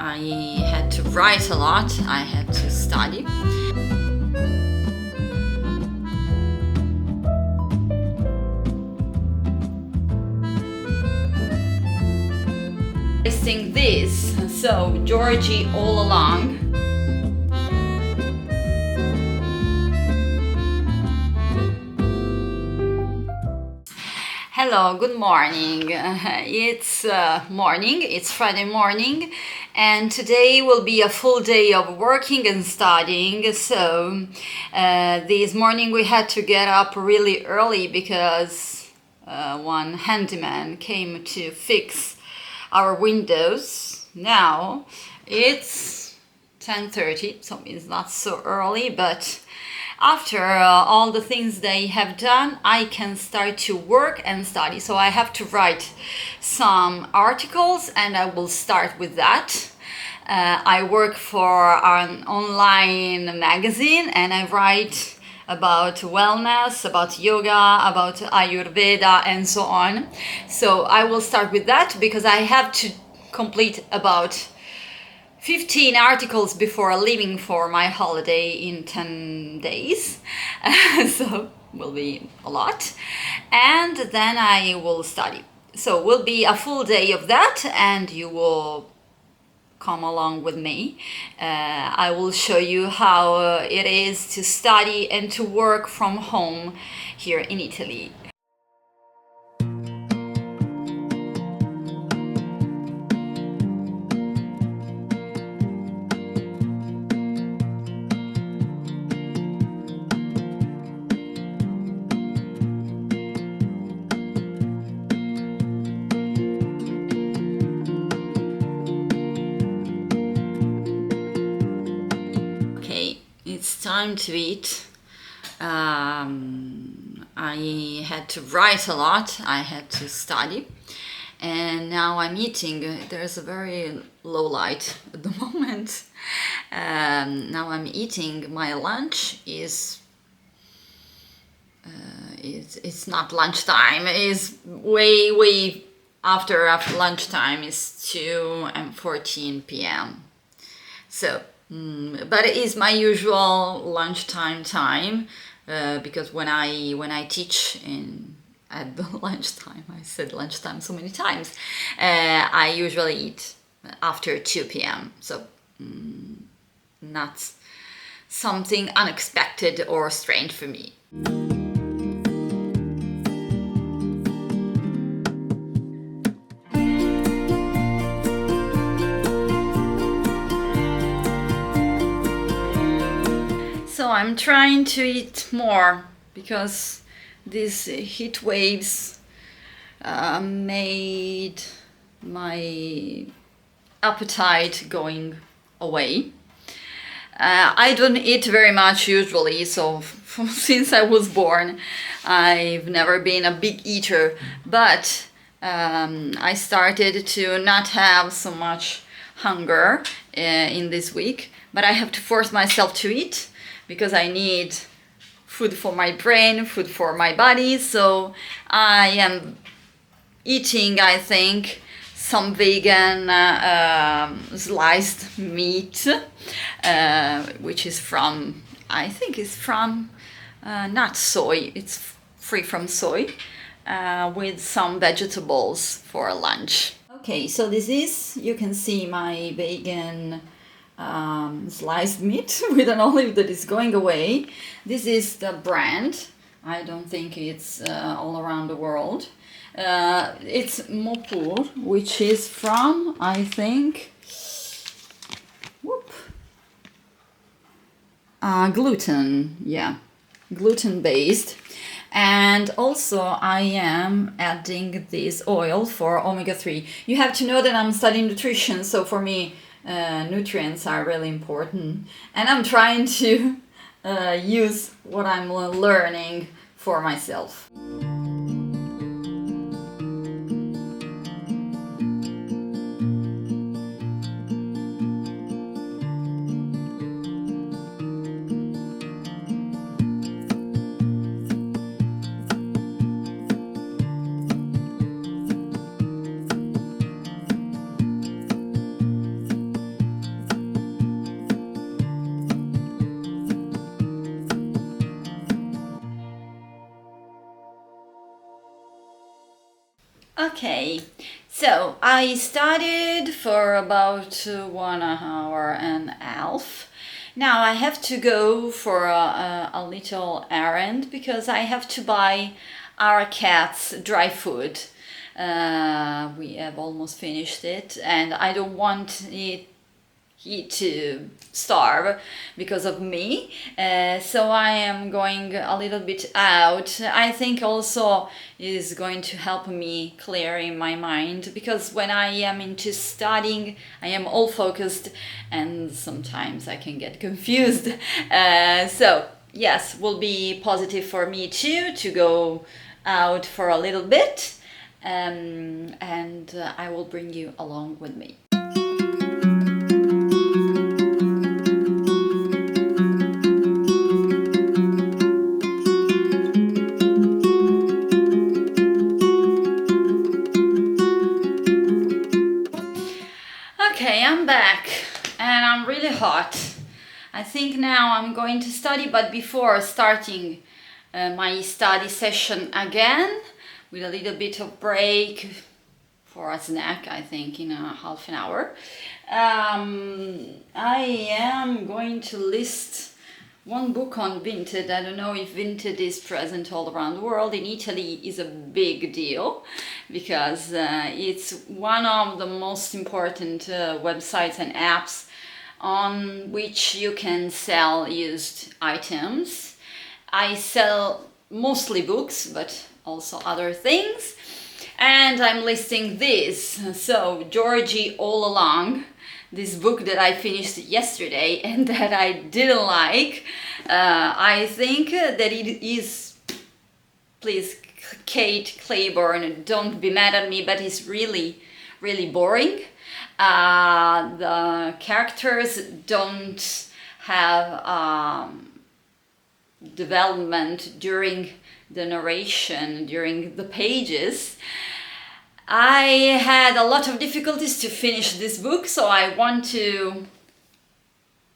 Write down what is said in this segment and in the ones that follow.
I had to write a lot, I had to study. I sing this, so Georgie all along. Hello, good morning. It's morning, it's Friday morning, and today will be a full day of working and studying. So this morning we had to get up really early because one handyman came to fix our windows. Now it's 10:30, so it's not so early, but after all the things they have done, I can start to work and study. So I have to write some articles, and I will start with that. I work for an online magazine, and I write about wellness, about yoga, about Ayurveda, and so on. So I will start with that because I have to complete about 15 articles before leaving for my holiday in 10 days. So will be a lot. And then I will study. So will be a full day of that, and you will come along with me. I will show you how it is to study and to work from home here in Italy. It's time to eat. I had to write a lot, I had to study, and now I'm eating. There's a very low light at the moment. Now I'm eating. My lunch is it's not lunchtime, it's way after lunchtime. Is 2:14 p.m. So but it is my usual lunchtime time because when I teach at the lunchtime, I said lunchtime so many times, I usually eat after 2 p.m. So not something unexpected or strange for me. So I'm trying to eat more because these heat waves made my appetite going away. I don't eat very much usually, so since I was born, I've never been a big eater, but I started to not have so much hunger in this week, but I have to force myself to eat because I need food for my brain, food for my body. So I am eating, I think, some vegan sliced meat, which is from, I think it's from not soy, it's free from soy, with some vegetables for lunch. Okay, so this is, you can see my vegan sliced meat with an olive that is going away. This is the brand. I don't think it's all around the world. It's Mopur, which is from, I think, gluten, yeah, gluten based. And also I am adding this oil for omega-3. You have to know that I'm studying nutrition, so for me nutrients are really important, and I'm trying to use what I'm learning for myself. Okay, so I studied for about 1 hour and a half. Now I have to go for a little errand because I have to buy our cat's dry food. We have almost finished it, and I don't want he to starve because of me. So I am going a little bit out. I think also is going to help me clearing my mind, because when I am into studying I am all focused and sometimes I can get confused. So yes, will be positive for me too to go out for a little bit, and I will bring you along with me. Okay, I'm back and I'm really hot. I think now I'm going to study, but before starting my study session again, with a little bit of break for a snack, I think in a half an hour, I am going to list one book on Vinted. I don't know if Vinted is present all around the world. In Italy is a big deal because it's one of the most important websites and apps on which you can sell used items. I sell mostly books, but also other things. And I'm listing this. So, Georgie All Along, this book that I finished yesterday and that I didn't like. I think that it is, please, Kate Claiborne, don't be mad at me, but it's really, really boring. The characters don't have development during the narration, during the pages. I had a lot of difficulties to finish this book, so I want to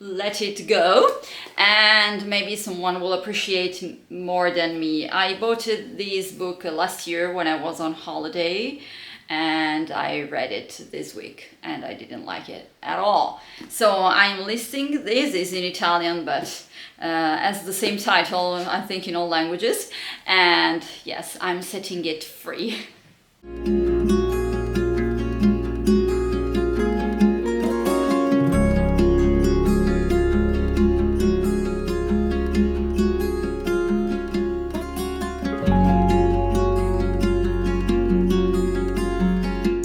let it go, and maybe someone will appreciate more than me. I bought this book last year when I was on holiday, and I read it this week and I didn't like it at all. So I'm listing this is in Italian, but as the same title, I think in all languages, and yes, I'm setting it free.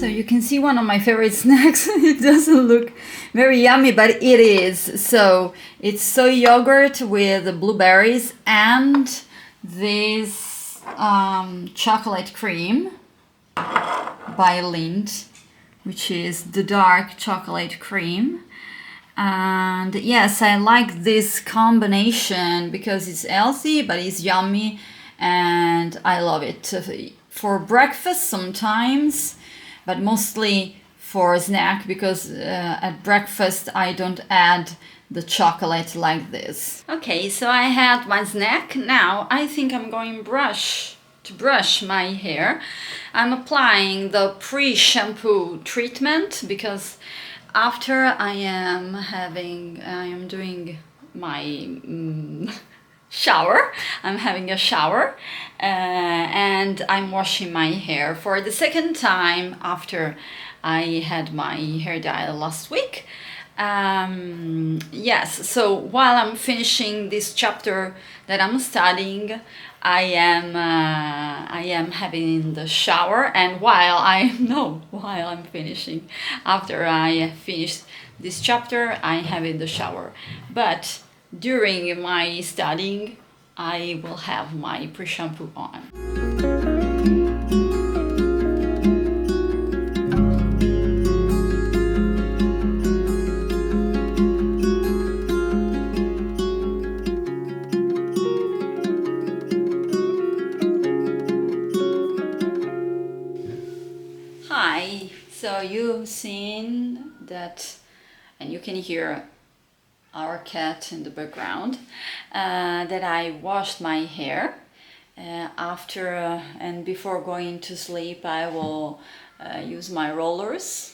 You can see one of my favorite snacks. It doesn't look very yummy, but it is. So it's soy yogurt with blueberries and this chocolate cream by Lindt, which is the dark chocolate cream. And yes, I like this combination because it's healthy but it's yummy, and I love it for breakfast sometimes, but mostly for snack, because at breakfast I don't add the chocolate like this. Okay, so I had my snack. Now I think I'm going to brush my hair. I'm applying the pre-shampoo treatment because after I am doing my shower. I'm having a shower and I'm washing my hair for the second time after I had my hair dye last week. Yes, so while I'm finishing this chapter that I'm studying, I am having the shower, and while I'm finishing, after I finish this chapter, I have in the shower. But during my studying, I will have my pre-shampoo on. Hi, so you've seen that, and you can hear our cat in the background, that I washed my hair, After and before going to sleep, I will use my rollers.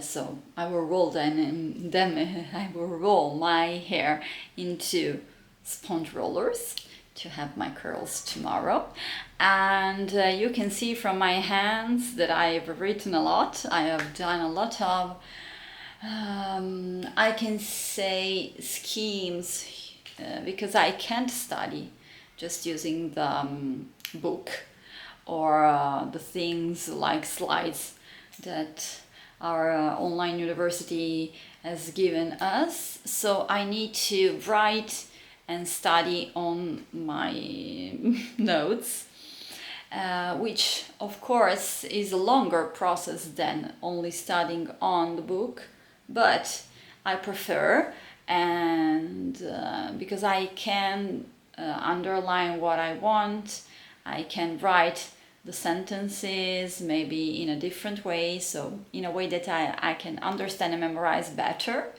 So I will roll I will roll my hair into sponge rollers to have my curls tomorrow. And you can see from my hands that I've written a lot. I have done a lot of I can say schemes because I can't study just using the book or the things like slides that our online university has given us. So I need to write and study on my notes, which of course is a longer process than only studying on the book, but I prefer, and because I can underline what I want, I can write the sentences maybe in a different way, so in a way that I can understand and memorize better.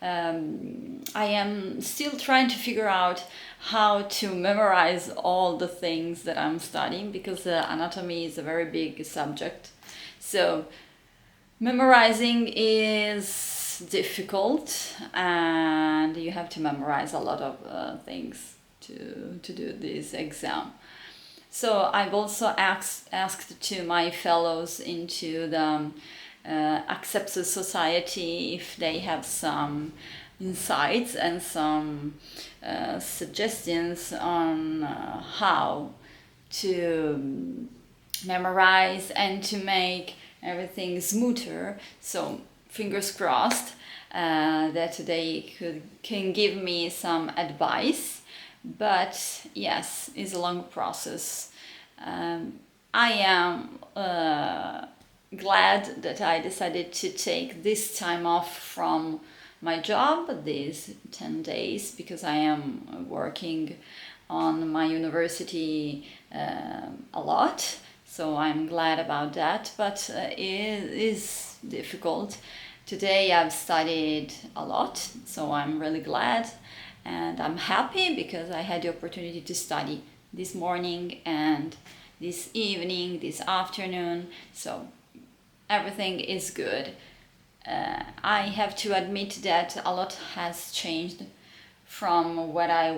I am still trying to figure out how to memorize all the things that I'm studying, because anatomy is a very big subject. So memorizing is difficult, and you have to memorize a lot of things to do this exam. So I've also asked to my fellows into the Accepted Society if they have some insights and some suggestions on how to memorize and to make everything smoother. So fingers crossed that they can give me some advice. But yes, it's a long process. I am glad that I decided to take this time off from my job, these 10 days, because I am working on my university a lot. So I'm glad about that, but it is difficult. Today I've studied a lot, so I'm really glad. And I'm happy because I had the opportunity to study this morning and this evening, this afternoon. So everything is good. I have to admit that a lot has changed from when I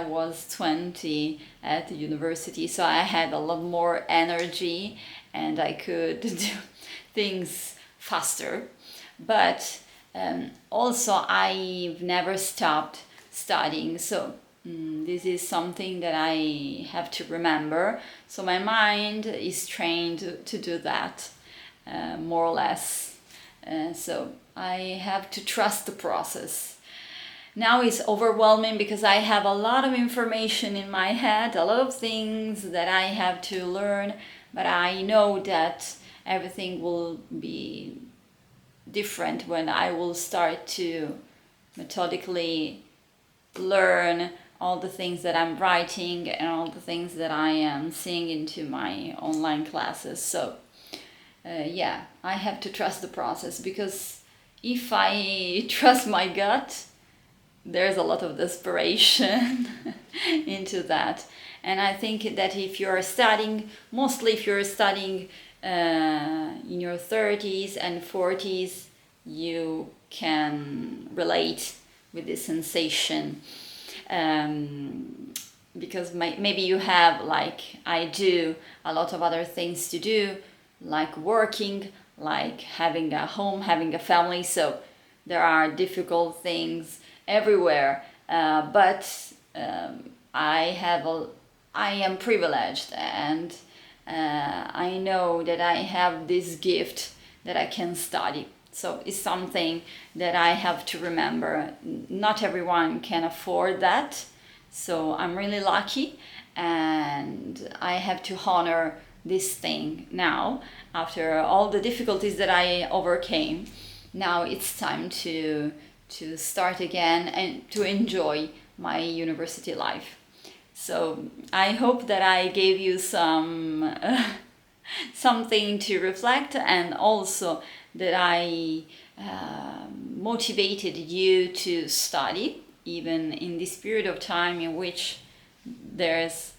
was 20 at the university. So I had a lot more energy and I could do things faster. But also I've never stopped studying, so this is something that I have to remember. So my mind is trained to do that, more or less. So I have to trust the process. Now it's overwhelming because I have a lot of information in my head, a lot of things that I have to learn, but I know that everything will be different when I will start to methodically learn all the things that I'm writing and all the things that I am seeing into my online classes. So yeah, I have to trust the process, because if I trust my gut, there's a lot of desperation into that. And I think that if you're studying, mostly if you're studying in your 30s and 40s, you can relate with this sensation, because maybe you have, like I do, a lot of other things to do, like working, like having a home, having a family. So there are difficult things everywhere, but I am privileged, and I know that I have this gift that I can study. So it's something that I have to remember. Not everyone can afford that. So I'm really lucky, and I have to honor this thing now. After all the difficulties that I overcame, now it's time to start again and to enjoy my university life. So I hope that I gave you some something to reflect, and also that I motivated you to study, even in this period of time in which there's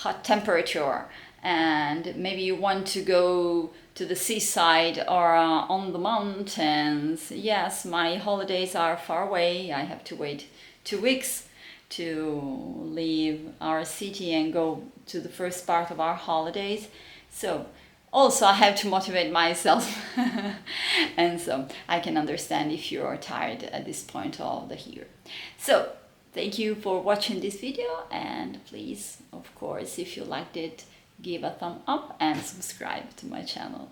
hot temperature, and maybe you want to go to the seaside or on the mountains. Yes, my holidays are far away. I have to wait 2 weeks to leave our city and go to the first part of our holidays. So also I have to motivate myself and so I can understand if you are tired at this point of the year. So thank you for watching this video, and please, of course, if you liked it, give a thumb up and subscribe to my channel.